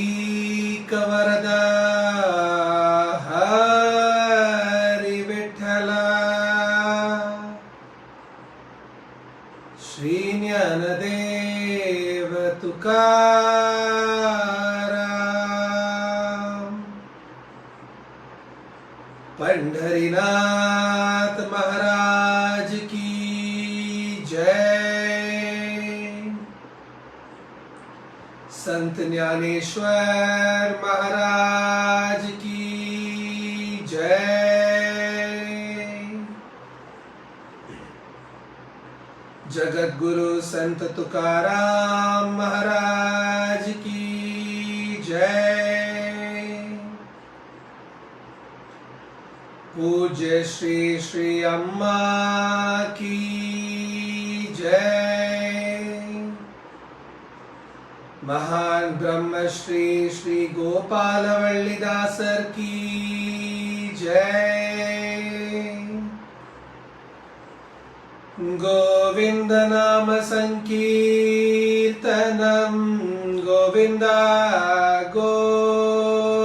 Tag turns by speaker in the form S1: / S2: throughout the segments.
S1: पुंडलीकवरदा हरि विठ्ठल श्री ज्ञानदेव तुकाराम पंढरीनाथ महाराज की जय। संत ज्ञानेश्वर महाराज की जय। जगत गुरु संत तुकाराम महाराज की जय। पूज्य श्री श्री अम्मा की जय। महान ब्रह्मश्री श्री गोपालवल्लीदासर की जय। गोविंद नाम संकीर्तनम गोविंदा गोविंदा।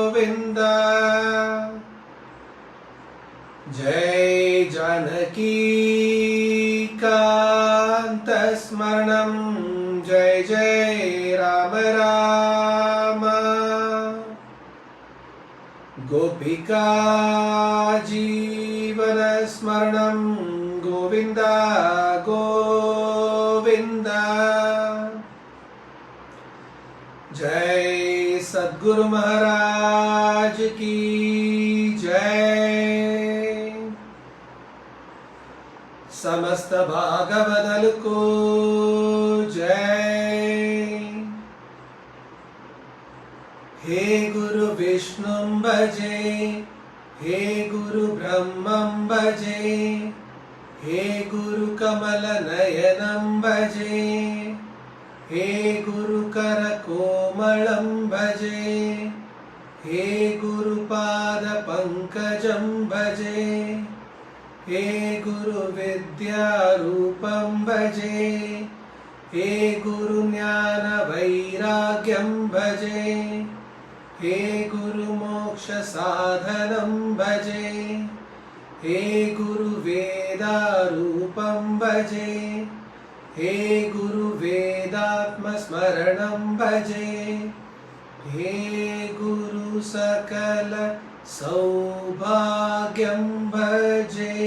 S1: जय जानकी कांत स्मरणम जय जय राम राम। गोपिका जीवन स्मरणम गोविंदा गोविंदा। जय सद्गुरु महाराज की जय। समस्त भागवदल को जय। हे गुरु विष्णुं भजे हे गुरु ब्रह्मं भजे हे गुरु कमल नयनं भजे हे गुरु कर कोमलं भजे हे गुरु पाद पंकजं भजे हे गुरु विद्या रूपं भजे हे गुरु ज्ञान वैराग्यं भजे हे गुरु मोक्ष साधनं भजे हे गुरु वेदारूपं भजे हे गुरु वेदात्म स्मरणं भजे हे गुरु सकल सौभाग्यं भजे।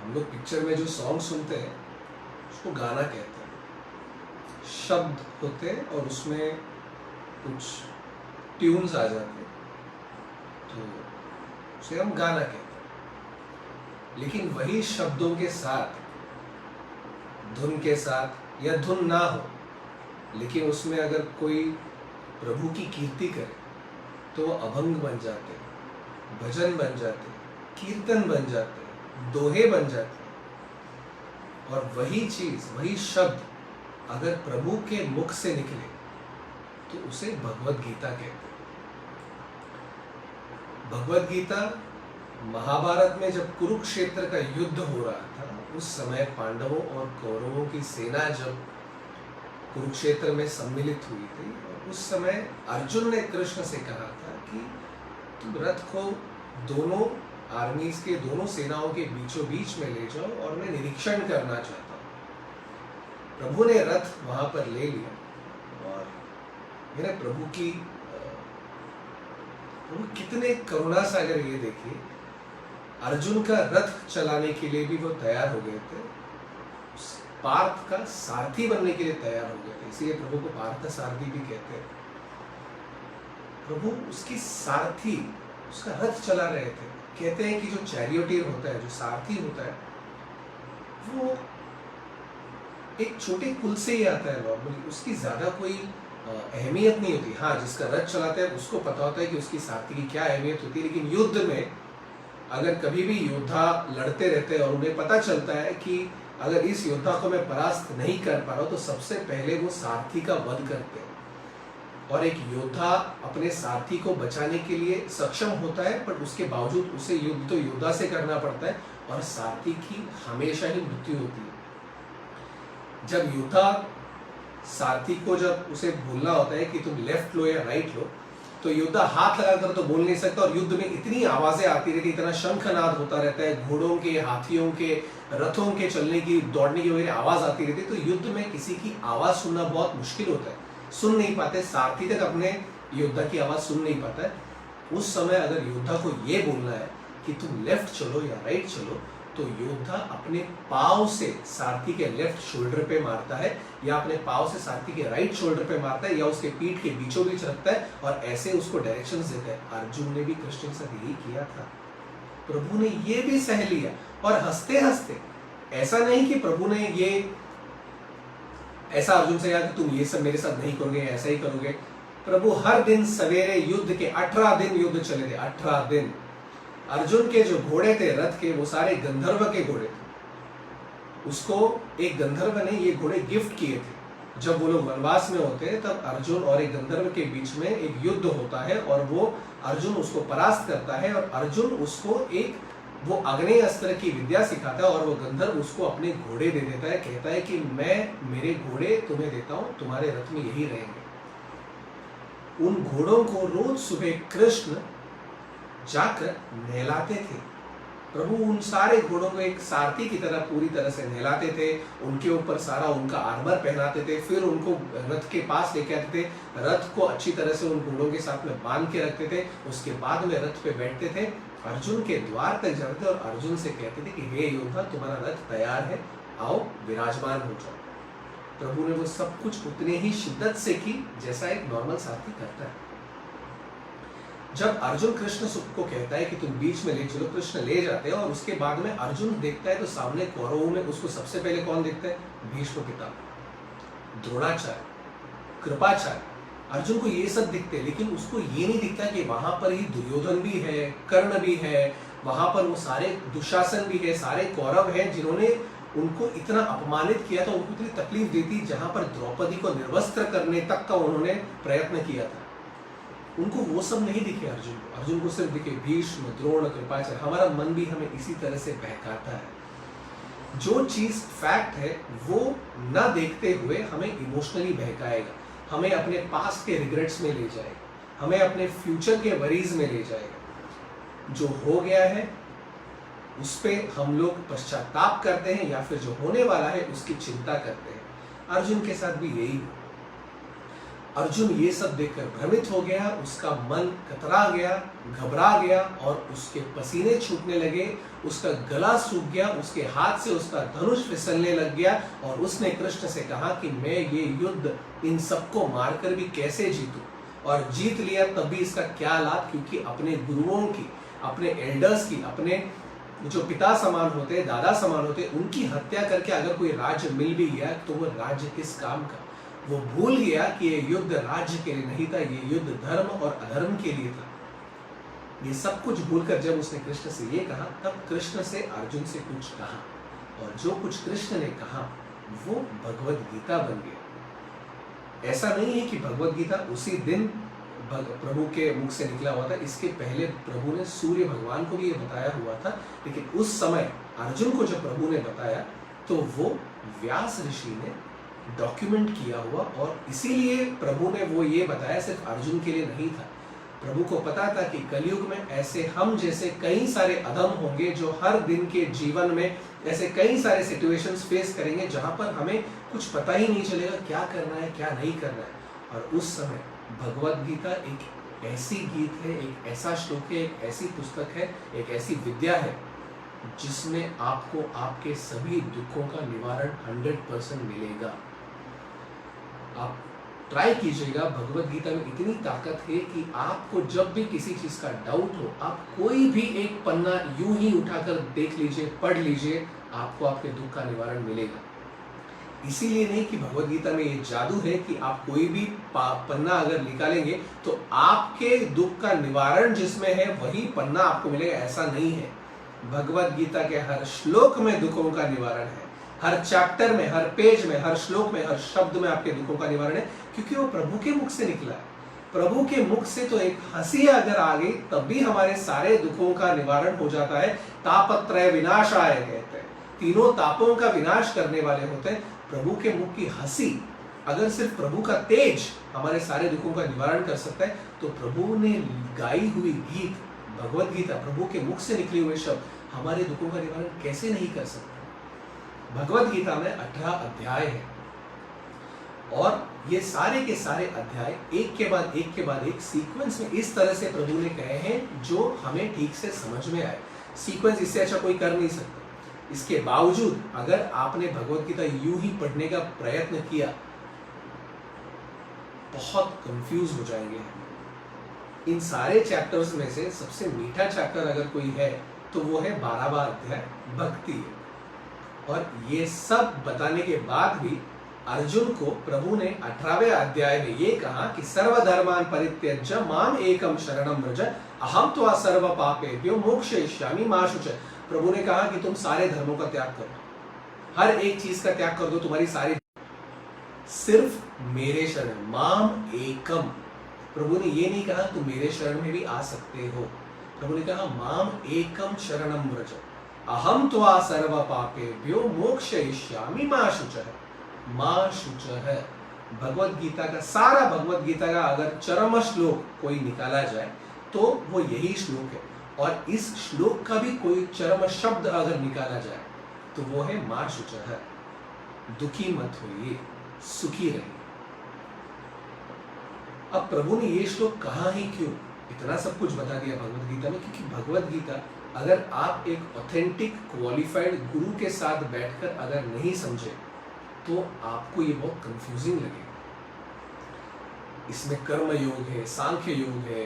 S2: हम लोग पिक्चर में जो सॉन्ग सुनते हैं उसको गाना कहते हैं। शब्द होते हैं और उसमें कुछ ट्यून्स आ जाते हैं तो उसे हम गाना कहते हैं। लेकिन वही शब्दों के साथ धुन के साथ या धुन ना हो लेकिन उसमें अगर कोई प्रभु की कीर्ति करे तो वो अभंग बन जाते हैं, भजन बन जाते हैं, कीर्तन बन जाते हैं, दोहे बन जाते हैं। और वही चीज वही शब्द अगर प्रभु के मुख से निकले तो उसे भगवत गीता कहते हैं। भगवत गीता महाभारत में जब कुरुक्षेत्र का युद्ध हो रहा था उस समय पांडवों और कौरवों की सेना जब कुरुक्षेत्र में सम्मिलित हुई थी और उस समय अर्जुन ने कृष्ण से कहा था कि तुम रथ को दोनों आर्मीज के दोनों सेनाओं के बीचों बीच में ले जाओ और मैं निरीक्षण करना चाहता हूँ। प्रभु ने रथ वहां पर ले लिया और मैंने प्रभु की वो कितने करुणा सागर, ये देखिए अर्जुन का रथ चलाने के लिए भी वो तैयार हो गए थे, पार्थ का सारथी बनने के लिए तैयार हो गए थे, इसलिए प्रभु को पार्थ का सारथी भी कहते हैं। प्रभु उसकी सारथी, उसका रथ चला रहे थे। कहते हैं कि जो चैरियोटियर होता है, जो सारथी होता है, वो एक छोटे कुल से ही आता है नॉर्मली, उसकी ज्यादा कोई अहमियत नहीं होती। हाँ, जिसका रथ चलाता है उसको पता होता है कि उसकी सारथी की क्या अहमियत होती है, लेकिन युद्ध में अगर कभी भी योद्धा लड़ते रहते हैं और उन्हें पता चलता है कि अगर इस योद्धा को मैं परास्त नहीं कर पा रहा हूं, तो सबसे पहले वो सारथी का वध करते हैं। और एक योद्धा अपने सारथी को बचाने के लिए सक्षम होता है, पर उसके बावजूद उसे युद्ध तो योद्धा से करना पड़ता है और सारथी की हमेशा ही मृत्यु होती है। जब योद्धा सारथी को जब उसे बोलना होता है कि तुम लेफ्ट लो या राइट लो, तो योद्धा हाथ लगाकर तो बोल नहीं सकता, और युद्ध में इतनी आवाजें आती रहती, इतना शंखनाद होता रहता है, घोड़ों के, हाथियों के, रथों के चलने की, दौड़ने की वगैरह आवाज आती रहती है। तो युद्ध में किसी की आवाज सुनना बहुत मुश्किल होता है, सुन नहीं पाते, सारथी तक अपने योद्धा की आवाज सुन नहीं पाता है। उस समय अगर योद्धा को यह बोलना है कि तुम लेफ्ट चलो या राइट चलो, तो योद्धा अपने पांव से सारथी के लेफ्ट शोल्डर पे मारता है, या अपने पांव से सारथी के राइट शोल्डर पे मारता है, या उसके पीठ के बीचों बीच रखता है और ऐसे उसको डायरेक्शंस देता है। अर्जुन ने भी कृष्ण के साथ यही किया था। प्रभु ने ये भी सह लिया, और हंसते हंसते, ऐसा नहीं कि प्रभु ने ये ऐसा अर्जुन से कहा कि तुम ये सब मेरे साथ नहीं करोगे, ऐसा ही करोगे। प्रभु हर दिन सवेरे युद्ध के 18 दिन युद्ध चले थे, 18 दिन। अर्जुन के जो घोड़े थे रथ के, वो सारे गंधर्व के घोड़े थे। उसको एक गंधर्व ने ये घोड़े गिफ्ट किए थे। जब वो लोग वनवास में होते हैं, तब अर्जुन और एक गंधर्व के बीच में एक युद्ध होता है, और वो अर्जुन उसको परास्त करता है, और अर्जुन उसको एक वो अग्नेय अस्त्र की विद्या सिखाता है, और वो गंधर्व उसको अपने घोड़े दे देता है, कहता है कि मैं मेरे घोड़े तुम्हें देता हूं, तुम्हारे रथ में यही रहेंगे। उन घोड़ों को रोज सुबह कृष्ण जाकर नहलाते थे। प्रभु उन सारे घोड़ों को एक सारथी की तरह पूरी तरह से नहलाते थे, उनके ऊपर सारा उनका आर्मर पहनाते थे, फिर उनको रथ के पास लेके आते थे, रथ को अच्छी तरह से उन घोड़ों के साथ में बांध के रखते थे, उसके बाद में रथ पे बैठते थे, अर्जुन के द्वार तक जाते थे और अर्जुन से कहते थे कि हे योद्धा, तुम्हारा रथ तैयार है, आओ विराजमान हो जाओ। प्रभु ने वो सब कुछ उतने ही शिद्दत से की जैसा एक नॉर्मल सारथी करता है। जब अर्जुन कृष्ण को कहता है कि तुम बीच में ले चलो, कृष्ण ले जाते हैं, और उसके बाद में अर्जुन देखता है तो सामने कौरवों में उसको सबसे पहले कौन देखता है? भीष्म पितामह, द्रोणाचार्य, कृपाचार्य। अर्जुन को ये सब दिखते हैं, लेकिन उसको ये नहीं दिखता कि वहां पर ही दुर्योधन भी है, कर्ण भी है, वहां पर वो सारे दुशासन भी है, सारे कौरव हैं जिन्होंने उनको इतना अपमानित किया था, उनको इतनी तकलीफ दी थी, जहां पर द्रौपदी को निर्वस्त्र करने तक का उन्होंने प्रयत्न किया था। उनको वो सब नहीं दिखे अर्जुन को। अर्जुन को सिर्फ दिखे भीष्म, द्रोण, कृपाचार्य। हमारा मन भी हमें इसी तरह से बहकाता है। जो चीज फैक्ट है वो ना देखते हुए हमें इमोशनली बहकाएगा, हमें अपने पास्ट के रिग्रेट्स में ले जाएगा, हमें अपने फ्यूचर के वरीज में ले जाएगा। जो हो गया है उस पर हम लोग पश्चाताप करते हैं, या फिर जो होने वाला है उसकी चिंता करते हैं। अर्जुन के साथ भी यही हुआ। अर्जुन ये सब देखकर भ्रमित हो गया, उसका मन कतरा गया, घबरा गया, और उसके पसीने छूटने लगे, उसका गला सूख गया, उसके हाथ से उसका धनुष फिसलने लग गया, और उसने कृष्ण से कहा कि मैं ये युद्ध इन सबको मारकर भी कैसे जीतूं, और जीत लिया तब भी इसका क्या लाभ, क्योंकि अपने गुरुओं की, अपने एल्डर्स की, अपने जो पिता समान होते, दादा समान होते, उनकी हत्या करके अगर कोई राज्य मिल भी गया तो वो राज्य किस काम का। वो भूल गया कि ये युद्ध राज्य के लिए नहीं था, ये युद्ध धर्म और अधर्म के लिए था। ये सब कुछ भूलकर जब उसने कृष्ण से ये कहा, तब कृष्ण से अर्जुन से कुछ कहा, और जो कुछ कृष्ण ने कहा वो भगवद गीता बन गया। ऐसा नहीं है कि भगवद गीता उसी दिन प्रभु के मुख से निकला हुआ था, इसके पहले प्रभु ने सूर्य भगवान को भी ये बताया हुआ था, लेकिन उस समय अर्जुन को जब प्रभु ने बताया तो वो व्यास ऋषि ने डॉक्यूमेंट किया हुआ, और इसीलिए प्रभु ने वो ये बताया सिर्फ अर्जुन के लिए नहीं था। प्रभु को पता था कि कलयुग में ऐसे हम जैसे कई सारे अधम होंगे जो हर दिन के जीवन में ऐसे कई सारे सिचुएशंस फेस करेंगे जहां पर हमें कुछ पता ही नहीं चलेगा क्या करना है क्या नहीं करना है। और उस समय भगवद गीता एक ऐसी गीत है, एक ऐसा श्लोक है, एक ऐसी पुस्तक है, एक ऐसी विद्या है जिसमें आपको आपके सभी दुखों का निवारण 100% मिलेगा। आप ट्राई कीजिएगा, भगवत गीता में इतनी ताकत है कि आपको जब भी किसी चीज का डाउट हो, आप कोई भी एक पन्ना यूं ही उठाकर देख लीजिए, पढ़ लीजिए, आपको आपके दुख का निवारण मिलेगा। इसीलिए नहीं कि भगवत गीता में ये जादू है कि आप कोई भी पन्ना अगर निकालेंगे तो आपके दुख का निवारण जिसमें है वही पन्ना आपको मिलेगा, ऐसा नहीं है। भगवत गीता के हर श्लोक में दुखों का निवारण है, हर चैप्टर में, हर पेज में, हर श्लोक में, हर शब्द में आपके दुखों का निवारण है, क्योंकि वो प्रभु के मुख से निकला है। प्रभु के मुख से तो एक हंसी अगर आ गई तब भी हमारे सारे दुखों का निवारण हो जाता है। तापत्रय विनाशाय कहते हैं, तीनों तापों का विनाश करने वाले होते हैं। प्रभु के मुख की हंसी, अगर सिर्फ प्रभु का तेज हमारे सारे दुखों का निवारण कर सकता है, तो प्रभु ने गाई हुई गीत भगवत गीता, प्रभु के मुख से निकले हुए शब्द हमारे दुखों का निवारण कैसे नहीं कर सकते। भगवत गीता में 18 अध्याय है और ये सारे के सारे अध्याय एक के बाद एक सीक्वेंस में इस तरह से प्रभु ने कहे हैं जो हमें ठीक से समझ में आए। सीक्वेंस इससे अच्छा कोई कर नहीं सकता। इसके बावजूद अगर आपने भगवत गीता यूं ही पढ़ने का प्रयत्न किया, बहुत कंफ्यूज हो जाएंगे। इन सारे चैप्टर्स में से सबसे मीठा चैप्टर अगर कोई है तो वो है 12वां अध्याय भक्ति। और ये सब बताने के बाद भी अर्जुन को प्रभु ने 18वें अध्याय में ये कहा कि सर्वधर्मान परित्यज्य माम एकम शरणम व्रज अहम त्वा सर्व पापेभ्यो मोक्षयिष्यामि मा शुचः। प्रभु ने कहा कि तुम सारे धर्मों का त्याग करो, हर एक चीज का त्याग कर दो, तुम्हारी सारी, सिर्फ मेरे शरण, माम एकम। प्रभु ने ये नहीं कहा तुम मेरे शरण में भी आ सकते हो। प्रभु ने कहा माम एकम शरणम व्रज अहम त्वा सर्व पापेभ्यो मोक्षयिष्यामि मा शुचः। मां शुचः भगवत गीता का, सारा भगवत गीता का अगर चरम श्लोक कोई निकाला जाए तो वो यही श्लोक है। और इस श्लोक का भी कोई चरम शब्द अगर निकाला जाए तो वो है मां शुचः, दुखी मत होइए, सुखी रहिए। अब प्रभु ने ये श्लोक कहा ही क्यों, इतना सब कुछ बता दिया भगवत गीता में, क्योंकि भगवत गीता अगर आप एक ऑथेंटिक क्वालिफाइड गुरु के साथ बैठकर अगर नहीं समझे तो आपको ये बहुत कंफ्यूजिंग लगेगा। इसमें कर्म योग है, सांख्य योग है,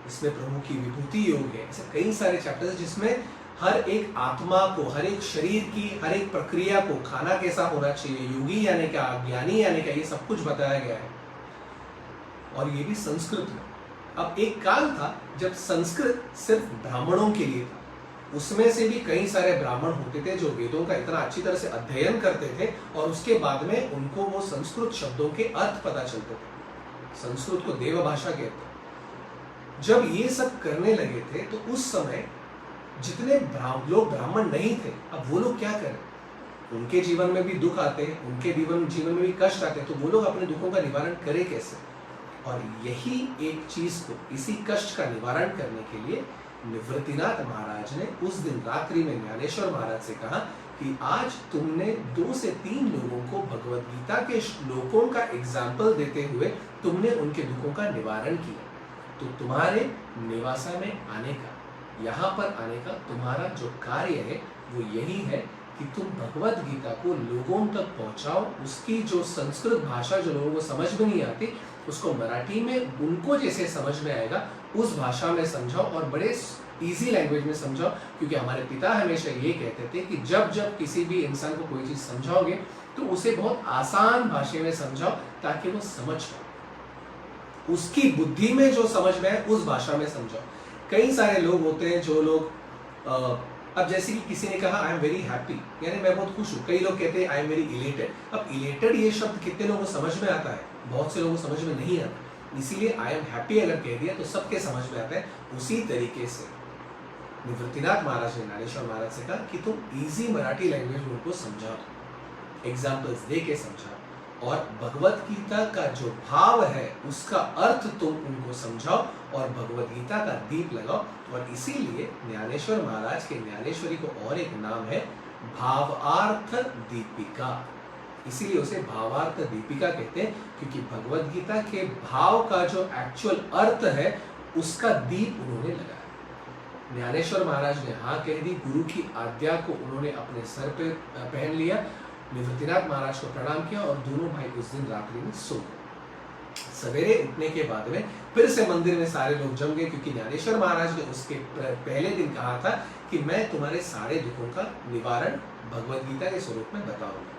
S2: इसमें प्रभु की विभूति योग है, ऐसे कई सारे चैप्टर्स जिसमें हर एक आत्मा को, हर एक शरीर की हर एक प्रक्रिया को, खाना कैसा होना चाहिए, योगी यानी क्या, ज्ञानी यानी क्या, ये सब कुछ बताया गया है। और ये भी संस्कृत में। अब एक काल था जब संस्कृत सिर्फ ब्राह्मणों के लिए था, उसमें से भी कई सारे ब्राह्मण होते थे जो वेदों का इतना अच्छी तरह से अध्ययन करते थे और उसके बाद में उनको वो संस्कृत शब्दों के अर्थ पता चलते थे। संस्कृत को देव भाषा कहते हैं। जब ये सब करने लगे थे तो उस समय जितने लोग ब्राह्मण नहीं थे, अब वो लोग क्या करें, उनके जीवन में भी दुख आते हैं, उनके जीवन में भी कष्ट आते हैं, तो वो लोग अपने दुखों का निवारण करें कैसे। और यही एक चीज को, इसी कष्ट का निवारण करने के लिए निवृत्तिनाथ महाराज ने उस दिन रात्रि में ज्ञानेश्वर महाराज से कहा कि आज तुमने 2 से 3 लोगों को भगवत गीता के श्लोकों का एग्जाम्पल देते हुए तुमने उनके दुखों का निवारण किया, तो तुम्हारे निवासा में आने का, यहाँ पर आने का तुम्हारा जो कार्य है वो यही है कि तुम भगवत गीता को लोगों तक पहुंचाओ। उसकी जो संस्कृत भाषा जो लोगों को समझ में नहीं आती, उसको मराठी में उनको जैसे समझ में आएगा उस भाषा में समझाओ और बड़े इजी लैंग्वेज में समझाओ। क्योंकि हमारे पिता हमेशा ये कहते थे कि जब जब किसी भी इंसान को कोई चीज समझाओगे तो उसे बहुत आसान भाषा में समझाओ ताकि वो समझ पाए, उसकी बुद्धि में जो समझ में आए उस भाषा में समझाओ। कई सारे लोग होते हैं जो लोग अब जैसे कि किसी ने कहा आई एम वेरी हैप्पी, यानी मैं बहुत खुश हूँ। कई लोग कहते हैं आई एम वेरी इलेटेड। अब इलेटेड ये शब्द कितने लोगों को समझ में आता है, बहुत से लोगों को समझ में नहीं आता। इसीलिए आई एम हैप्पी अगर कह दिया तो सबके समझ में आता है। उसी तरीके से निवृत्तिनाथ महाराज ने ज्ञानेश्वर महाराज से कहा कि तुम इजी मराठी लैंग्वेज में उनको समझाओ, एग्जाम्पल्स दे के समझाओ, और भगवत गीता का जो भाव है उसका अर्थ तुम उनको समझाओ और भगवत गीता का दीप लगाओ। और इसीलिए ज्ञानेश्वर महाराज के ज्ञानेश्वरी को और एक नाम है भावार्थ दीपिका। इसीलिए उसे भावार्थ दीपिका कहते हैं, क्योंकि भगवत गीता के भाव का जो एक्चुअल अर्थ है उसका दीप उन्होंने लगाया। ज्ञानेश्वर महाराज ने हाँ कह दी, गुरु की आज्ञा को उन्होंने अपने सर पे पहन लिया, निवृत्तिनाथ महाराज को प्रणाम किया और दोनों भाई उस दिन रात्रि में सो गए। सवेरे उठने के बाद में फिर से मंदिर में सारे लोग जम गए, क्योंकि ज्ञानेश्वर महाराज ने उसके पहले दिन कहा था कि मैं तुम्हारे सारे दुखों का निवारण भगवत गीता के स्वरूप में बताऊंगा।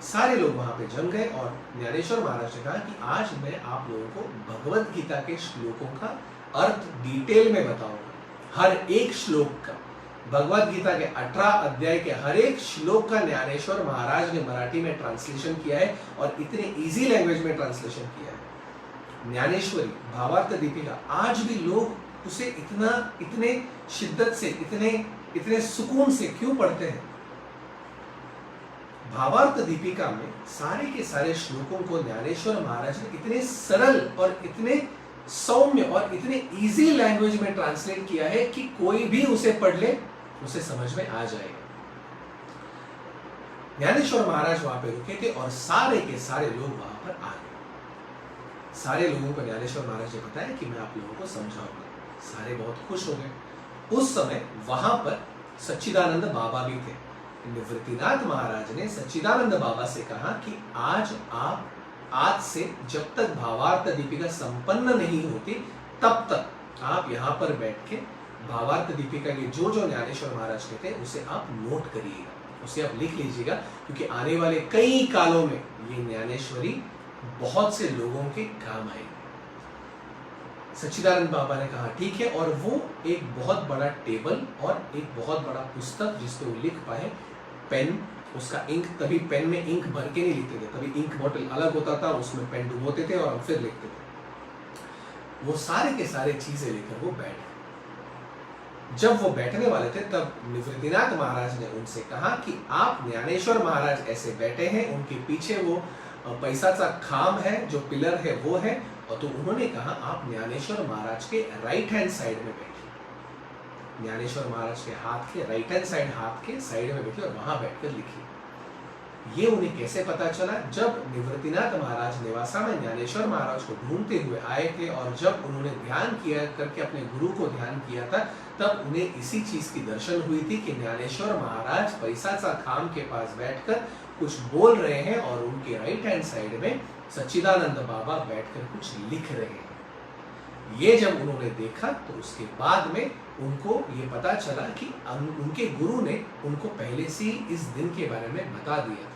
S2: सारे लोग वहां पे जम गए और ज्ञानेश्वर महाराज ने कहा कि आज मैं आप लोगों को भगवत गीता के श्लोकों का अर्थ डिटेल में बताऊंगा। हर एक श्लोक का, भगवत गीता के 18 अध्याय के हर एक श्लोक का ज्ञानेश्वर महाराज ने मराठी में ट्रांसलेशन किया है और इतने इजी लैंग्वेज में ट्रांसलेशन किया है। ज्ञानेश्वरी भावार्थ दीपिका आज भी लोग उसे इतने शिद्दत से, इतने सुकून से क्यों पढ़ते हैं? भावार्थ दीपिका में सारे के सारे श्लोकों को ज्ञानेश्वर महाराज ने इतने सरल और इतने सौम्य और इतने इजी लैंग्वेज में ट्रांसलेट किया है कि कोई भी उसे पढ़ ले, उसे समझ में आ जाएगा। ज्ञानेश्वर महाराज वहां पे रुके थे और सारे के सारे लोग वहां पर आ गए। सारे लोगों को ज्ञानेश्वर महाराज ने बताया कि मैं आप लोगों को समझाऊंगा। सारे बहुत खुश हो गए। उस समय वहां पर सच्चिदानंद बाबा भी थे। निवृत्तिनाथ महाराज ने सच्चिदानंद बाबा से कहा कि आज से जब तक भावार्थ दीपिका संपन्न नहीं होती तब तक आप यहाँ पर बैठ के भावार्थ दीपिका के जो जो ज्ञानेश्वर महाराज कहते हैं उसे आप नोट करिएगा, उसे आप लिख लीजिएगा, क्योंकि आने वाले कई कालों में ये ज्ञानेश्वरी बहुत से लोगों के काम आएगी। सच्चिदानंद बाबा ने कहा ठीक है, और वो एक बहुत बड़ा टेबल और एक बहुत बड़ा पुस्तक जिसपे वो लिख पाए, पेन, उसका इंक, तभी पेन में इंक भर के नहीं लिखते थे, तभी इंक बॉटल अलग होता था, उसमें पेन डुबोते थे और फिर लिखते थे। वो सारे के सारे चीजें लेकर वो बैठ गए। जब वो बैठने वाले थे तब निवृत्तिनाथ महाराज ने उनसे कहा कि आप ज्ञानेश्वर महाराज ऐसे बैठे हैं, उनके पीछे वो पैसाचा खाम है, जो पिलर है वो है, और तो उन्होंने कहा आप ज्ञानेश्वर महाराज के राइट हैंड साइड में बैठिए। ज्ञानेश्वर महाराज के हाथ के राइट हैंड साइड, हाथ के साइड में बैठिए और वहां बैठकर लिखिए। ये उन्हें कैसे पता चला? जब निवृत्तिनाथ महाराज नेवासा में ज्ञानेश्वर महाराज को ढूंढते हुए आए थे और जब उन्होंने ध्यान किया करके अपने गुरु को ध्यान किया था, तब उन्हें इसी चीज की दर्शन हुई थी कि ज्ञानेश्वर महाराज पैसाचा खाम के पास बैठकर कुछ बोल रहे हैं और उनके राइट हैंड साइड में सच्चिदानंद बाबा बैठकर कुछ लिख रहे हैं। ये जब उन्होंने देखा तो उसके बाद में उनको ये पता चला कि उनके गुरु ने उनको पहले से ही इस दिन के बारे में बता दिया था।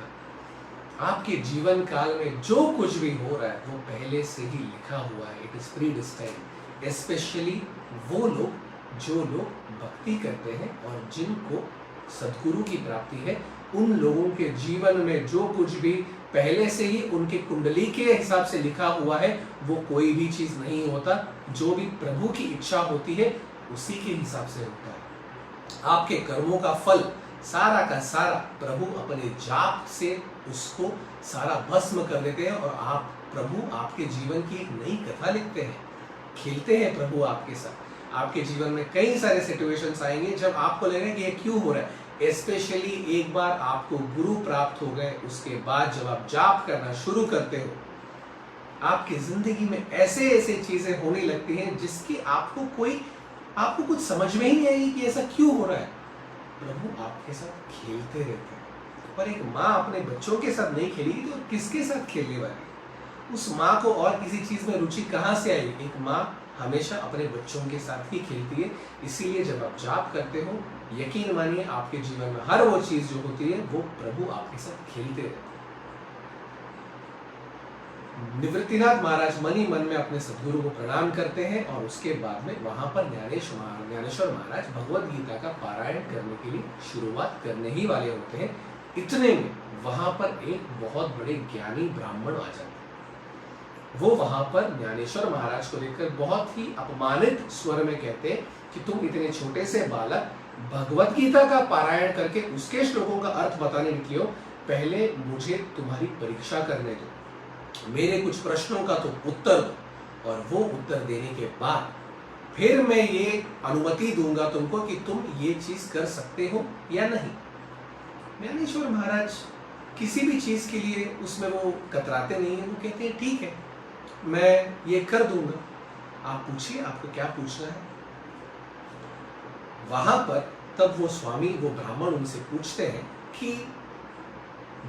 S2: आपके जीवन काल में जो कुछ भी हो रहा है वो पहले से ही लिखा हुआ है, इट इज प्रीडिस्टाइन्ड। स्पेशली वो लोग जो लोग भक्ति करते हैं और जिनको सद्गुरु की प्राप्ति है, उन लोगों के जीवन में जो कुछ भी पहले से ही उनके कुंडली के हिसाब से लिखा हुआ है वो कोई भी चीज नहीं होता। जो भी प्रभु की इच्छा होती है उसी के हिसाब से होता है। आपके कर्मों का फल सारा का सारा प्रभु अपने जाप से उसको सारा भस्म कर देते हैं और प्रभु आपके जीवन की एक नई कथा लिखते हैं, खेलते हैं प्रभु आपके साथ। आपके जीवन में कई सारे सिचुएशंस आएंगे जब आपको लगेगा कि ये क्यों हो रहा है। स्पेशली एक बार आपको गुरु प्राप्त हो गए, उसके बाद जब आप जाप करना शुरू करते हो, आपकी जिंदगी में ऐसे ऐसे चीजें होने लगती हैं जिसकी आपको कुछ समझ में ही नहीं आएगी कि ऐसा क्यों हो रहा है। प्रभु आपके साथ खेलते रहते हैं। पर एक माँ अपने बच्चों के साथ नहीं खेलेगी तो किसके साथ खेलने वाली? उस माँ को और किसी चीज में रुचि कहाँ से आएगी? एक माँ हमेशा अपने बच्चों के साथ ही खेलती है। इसीलिए जब आप जाप करते हो, यकीन मानिए आपके जीवन में हर वो चीज जो होती है वो प्रभु आपके साथ खेलते रहते हैं। निवृत्तिनाथ महाराज मन ही मन में अपने सद्गुरु को प्रणाम करते हैं और उसके बाद में वहां पर ज्ञानेश्वर महाराज भगवत गीता का पारायण करने के लिए शुरुआत करने ही वाले होते हैं। इतने में वहां पर एक बहुत बड़े ज्ञानी ब्राह्मण आ जाते हैं। वो वहां पर ज्ञानेश्वर महाराज को देखकर बहुत ही अपमानित स्वर में कहते हैं कि तुम इतने छोटे से बालक भगवत गीता का पारायण करके उसके श्लोकों का अर्थ बताने निकले हो। पहले मुझे तुम्हारी परीक्षा करने दो, मेरे कुछ प्रश्नों का तो उत्तर दो, और वो उत्तर देने के बाद फिर मैं ये अनुमति दूंगा तुमको कि तुम ये चीज कर सकते हो या नहीं। ज्ञानेश्वर महाराज किसी भी चीज के लिए उसमें वो कतराते नहीं है, वो कहते हैं ठीक है मैं ये कर दूंगा, आप पूछिए आपको क्या पूछना है। वहां पर तब वो स्वामी, वो ब्राह्मण उनसे पूछते हैं कि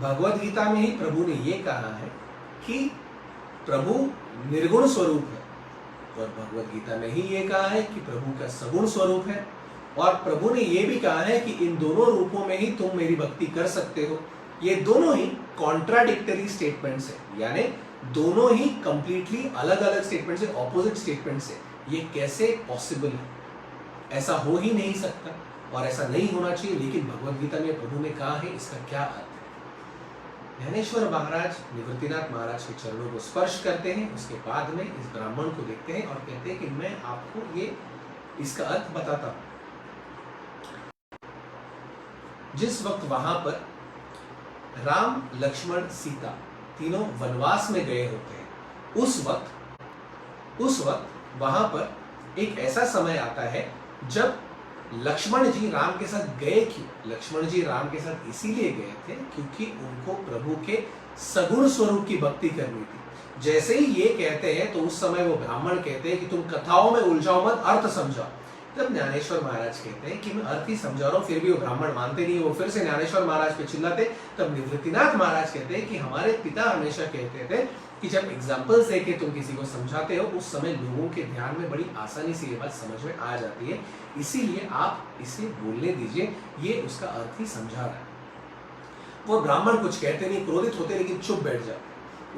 S2: भगवद गीता में ही प्रभु ने ये कहा है कि प्रभु निर्गुण स्वरूप है, और भगवद गीता में ही ये कहा है कि प्रभु का सगुण स्वरूप है, और प्रभु ने ये भी कहा है कि इन दोनों रूपों में ही तुम मेरी भक्ति कर सकते हो। ये दोनों ही कॉन्ट्राडिक्टरी स्टेटमेंट्स है, यानी दोनों ही कंप्लीटली अलग अलग स्टेटमेंट्स है, ऑपोजिट स्टेटमेंट्स है। ये कैसे पॉसिबल है? ऐसा हो ही नहीं सकता और ऐसा नहीं होना चाहिए, लेकिन भगवद गीता में प्रभु ने कहा है, इसका क्या अर्थ है? ज्ञानेश्वर महाराज निवृत्तिनाथ महाराज के चरणों को स्पर्श करते हैं, उसके बाद में इस ब्राह्मण को देखते हैं और कहते हैं कि मैं आपको ये इसका अर्थ बताता हूं। जिस वक्त वहां पर राम लक्ष्मण सीता तीनों वनवास में गए होते हैं, उस वक्त वहां पर एक ऐसा समय आता है जब लक्ष्मण जी राम के साथ गए। क्यों लक्ष्मण जी राम के साथ इसीलिए गए थे क्योंकि उनको प्रभु के सगुण स्वरूप की भक्ति करनी थी। जैसे ही ये कहते हैं तो उस समय वो ब्राह्मण कहते हैं कि तुम कथाओं में उलझाओ मत, अर्थ समझाओ। तब ज्ञानेश्वर महाराज कहते हैं कि मैं अर्थ ही समझा रहा हूं, फिर भी वो ब्राह्मण मानते नहीं, वो फिर से ज्ञानेश्वर महाराज पे चिल्लाते। तब निवृत्तिनाथ महाराज कहते हैं कि हमारे पिता हमेशा कहते थे कि जब एग्जाम्पल्स देके तुम किसी को समझाते हो उस समय लोगों के ध्यान में बड़ी आसानी से ये बात समझ में आ जाती है, इसीलिए आप इसे बोलने दीजिए, ये उसका अर्थ ही समझा रहा है। वो ब्राह्मण कुछ कहते नहीं, क्रोधित होते, लेकिन चुप बैठ जाते।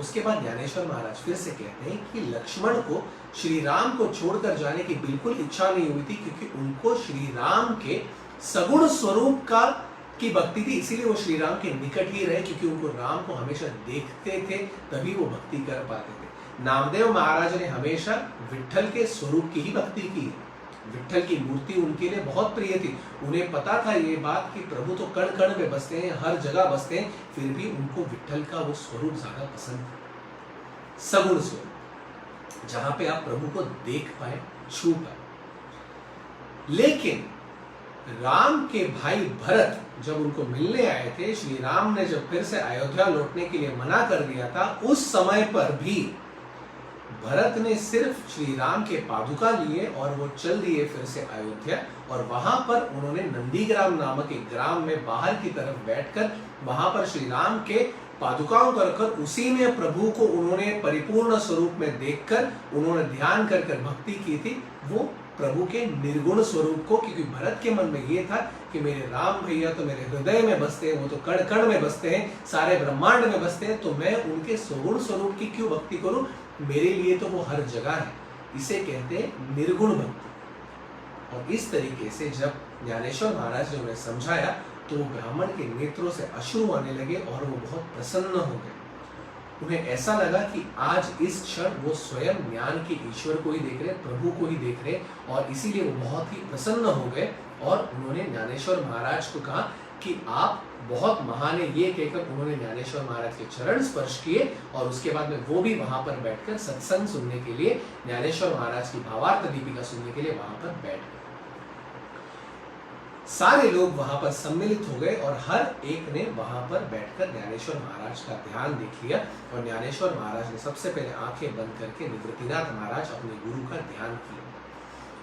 S2: उसके बाद ज्ञानेश्वर महाराज फिर से कहते हैं कि लक्ष्मण को श्री राम को छोड़कर जाने की बिल्कुल इच्छा नहीं हुई थी, क्योंकि उनको श्री राम के सगुण स्वरूप की भक्ति थी, इसीलिए वो श्री राम के निकट ही रहे, क्योंकि उनको राम को हमेशा देखते थे, तभी वो भक्ति कर पाते थे। नामदेव महाराज ने हमेशा विट्ठल के स्वरूप की ही भक्ति की। विट्ठल की मूर्ति उनके लिए बहुत प्रिय थी। उन्हें पता था ये बात कि प्रभु तो कण कण में बसते हैं, हर जगह बसते हैं, फिर भी उनको विट्ठल का वो स्वरूप ज्यादा पसंद था, सगुण स्वरूप, जहां पे आप प्रभु को देख पाए, छू पाए। लेकिन राम के भाई भरत जब उनको मिलने आए थे, श्री राम ने जब फिर से अयोध्या लौटने के लिए मना कर दिया था, उस समय पर भी भरत ने सिर्फ श्री राम के पादुका लिए और वो चल दिए फिर से अयोध्या। और वहां पर उन्होंने नंदीग्राम नामक एक ग्राम में बाहर की तरफ बैठकर वहां पर श्री राम के पादुकाओं को रखकर उसी में प्रभु को उन्होंने परिपूर्ण स्वरूप में देखकर उन्होंने ध्यान कर कर भक्ति की थी, वो प्रभु के निर्गुण स्वरूप को। क्योंकि भरत के मन में ये था कि मेरे राम भैया तो मेरे हृदय में बसते हैं, वो तो कण कण में बसते हैं, सारे ब्रह्मांड में बसते हैं, तो मैं उनके सगुण स्वरूप की क्यों भक्ति करूं, मेरे लिए तो वो हर जगह है। इसे कहते हैं निर्गुण भक्ति। और इस तरीके से जब ज्ञानेश्वर महाराज ने उन्हें समझाया तो वो ब्राह्मण के नेत्रों से अश्रु आने लगे और वो बहुत प्रसन्न हो गए। उन्हें ऐसा लगा कि आज इस क्षण वो स्वयं ज्ञान के ईश्वर को ही देख रहे, प्रभु को ही देख रहे, और इसीलिए वो बहुत ही प्रसन्न हो गए। और उन्होंने ज्ञानेश्वर महाराज को कहा कि आप बहुत महान है, ये कहकर उन्होंने ज्ञानेश्वर महाराज के चरण स्पर्श किए। और उसके बाद में वो भी वहां पर बैठकर सत्संग सुनने के लिए, ज्ञानेश्वर महाराज की भावार्थ दीपिका सुनने के लिए वहां पर बैठ गए। सारे लोग वहां पर सम्मिलित हो गए और हर एक ने वहां पर बैठकर ज्ञानेश्वर महाराज का ध्यान देख लिया। और ज्ञानेश्वर महाराज ने सबसे पहले आंखें बंद करके निवृत्तिनाथ महाराज अपने गुरु का ध्यान किया,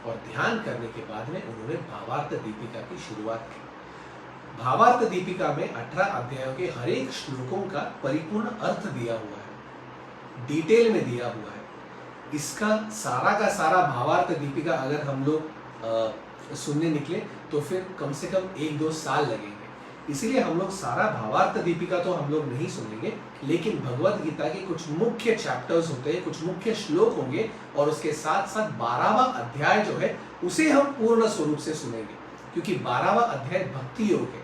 S2: और ध्यान करने के बाद में उन्होंने भावार्थ दीपिका की शुरुआत की। भावार्थ दीपिका में 18 अध्यायों के हर एक श्लोकों का परिपूर्ण अर्थ दिया हुआ है, डिटेल में दिया हुआ है। इसका सारा का सारा भावार्थ दीपिका अगर हम लोग सुनने निकले तो फिर कम से कम 1-2 साल लगेंगे। इसीलिए हम लोग सारा भावार्थ दीपिका तो हम लोग नहीं सुनेंगे, लेकिन भगवत गीता के कुछ मुख्य चैप्टर्स होते हैं, कुछ मुख्य श्लोक होंगे, और उसके साथ साथ 12वां अध्याय जो है उसे हम पूर्ण स्वरूप से सुनेंगे, क्योंकि 12वां अध्याय भक्ति योग है।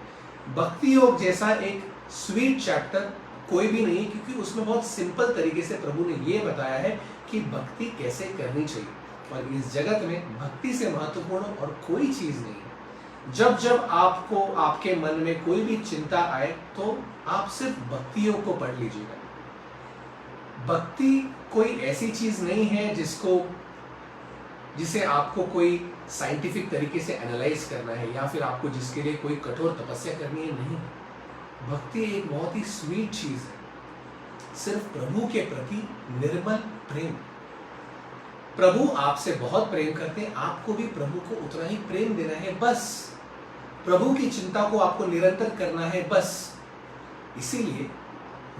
S2: भक्ति योग जैसा एक स्वीट चैप्टर कोई भी नहीं, क्योंकि उसमें बहुत सिंपल तरीके से प्रभु ने ये बताया है कि भक्ति कैसे करनी चाहिए। और इस जगत में भक्ति से महत्वपूर्ण और कोई चीज नहीं है। जब जब आपको आपके मन में कोई भी चिंता आए तो आप सिर्फ भक्ति योग को पढ़ लीजिएगा। भक्ति कोई ऐसी चीज नहीं है जिसे आपको कोई साइंटिफिक तरीके से एनालाइज करना है, या फिर आपको जिसके लिए कोई कठोर तपस्या करनी है। नहीं,
S1: भक्ति एक बहुत ही स्वीट चीज है, सिर्फ प्रभु के प्रति निर्मल प्रेम। प्रभु आपसे बहुत प्रेम करते हैं, आपको भी प्रभु को उतना ही प्रेम देना है, बस प्रभु की चिंता को आपको निरंतर करना है, बस। इसीलिए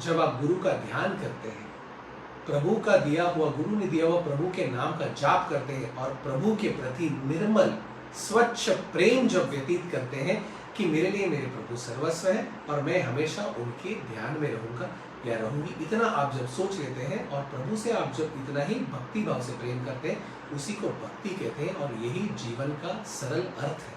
S1: जब आप गुरु का ध्यान करते हैं, प्रभु का दिया हुआ, गुरु ने दिया हुआ प्रभु के नाम का जाप करते हैं और प्रभु के प्रति निर्मल स्वच्छ प्रेम जब व्यतीत करते हैं कि मेरे लिए मेरे प्रभु सर्वस्व है और मैं हमेशा उनके ध्यान में रहूंगा या रहूंगी, इतना आप जब सोच लेते हैं और प्रभु से आप जब इतना ही भक्ति भाव से प्रेम करते हैं, उसी को भक्ति कहते हैं और यही जीवन का सरल अर्थ है।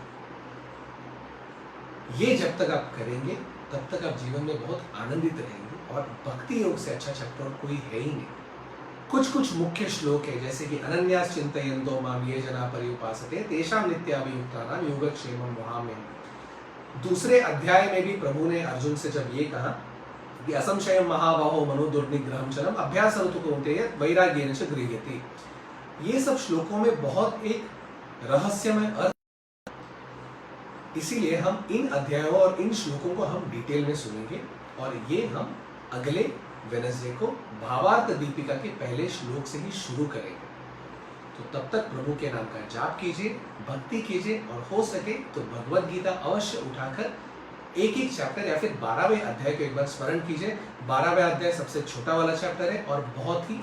S1: ये जब तक आप करेंगे तब तक आप जीवन में बहुत आनंदित रहेंगे और भक्ति योग से अच्छा चैप्टर और कोई है ही नहीं। कुछ मुख्य श्लोक है, जैसे कि अनन्यास चिंतयन्तो माम ये जना पर्युपासते तेषां नित्याभियुक्तानां योगक्षेमं वहाम्यहम्। दूसरे अध्याय में भी प्रभु ने अर्जुन से जब ये कहा कि असंशयं महाबाहो मनोदुर्निग्रहं चलम अभ्यासरतो कौन्तेय वैराग्येन च गृह्यते। ये सब श्लोकों में बहुत एक रहस्यमय अर्थ, इसीलिए हम इन अध्यायों और इन श्लोकों को हम डिटेल में सुनेंगे और ये हम अगले वेडनेसडे को भावार्थ दीपिका के पहले श्लोक से ही शुरू करेंगे। तो तब तक प्रभु के नाम का जाप कीजिए, भक्ति कीजिए और हो सके तो भगवद गीता अवश्य उठाकर एक एक चैप्टर या फिर 12वें अध्याय को एक बार स्मरण कीजिए। 12वां अध्याय सबसे छोटा वाला चैप्टर है और बहुत ही